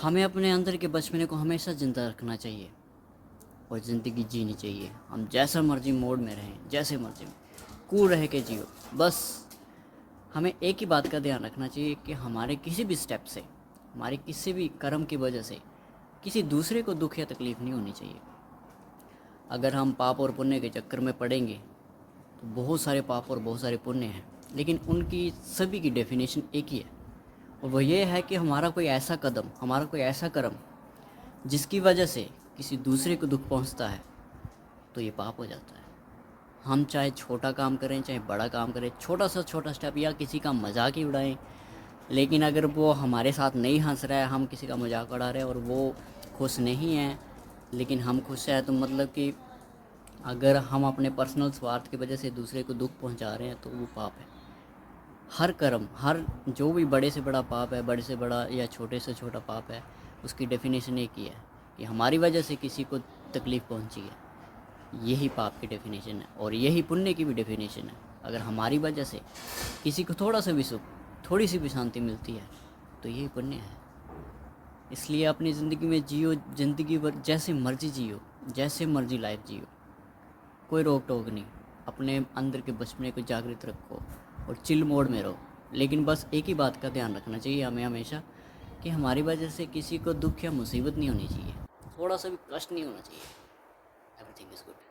हमें अपने अंदर के बचपने को हमेशा ज़िंदा रखना चाहिए और ज़िंदगी जीनी चाहिए। हम जैसा मर्जी मोड में रहें, जैसे मर्जी कूल रह के जियो। बस हमें एक ही बात का ध्यान रखना चाहिए कि हमारे किसी भी स्टेप से, हमारे किसी भी कर्म की वजह से किसी दूसरे को दुख या तकलीफ़ नहीं होनी चाहिए। अगर हम पाप और पुण्य के चक्कर में पड़ेंगे तो बहुत सारे पाप और बहुत सारे पुण्य हैं, लेकिन उनकी सभी की डेफिनेशन एक ही है, और वो ये है कि हमारा कोई ऐसा कदम, हमारा कोई ऐसा कर्म जिसकी वजह से किसी दूसरे को दुख पहुंचता है, तो ये पाप हो जाता है। हम चाहे छोटा काम करें चाहे बड़ा काम करें, छोटा सा छोटा स्टेप या किसी का मजाक ही उड़ाएं, लेकिन अगर वो हमारे साथ नहीं हंस रहा है, हम किसी का मजाक उड़ा रहे हैं और वो खुश नहीं है लेकिन हम खुश हैं, तो मतलब कि अगर हम अपने पर्सनल स्वार्थ की वजह से दूसरे को दुख पहुंचा रहे हैं तो वो पाप है। हर कर्म, हर जो भी बड़े से बड़ा पाप है, बड़े से बड़ा या छोटे से छोटा पाप है, उसकी डेफिनेशन एक ही है कि हमारी वजह से किसी को तकलीफ़ पहुंची है। यही पाप की डेफिनेशन है और यही पुण्य की भी डेफिनेशन है। अगर हमारी वजह से किसी को थोड़ा सा भी सुख, थोड़ी सी भी शांति मिलती है, तो यही पुण्य है। इसलिए अपनी ज़िंदगी में जियो, ज़िंदगी भर जैसे मर्जी जियो, जैसे मर्जी लाइफ जियो, कोई रोक टोक नहीं। अपने अंदर के बचपने को जागृत रखो और चिल मोड में रहो, लेकिन बस एक ही बात का ध्यान रखना चाहिए हमें हमेशा कि हमारी वजह से किसी को दुख या मुसीबत नहीं होनी चाहिए, थोड़ा सा भी कष्ट नहीं होना चाहिए। Everything is good.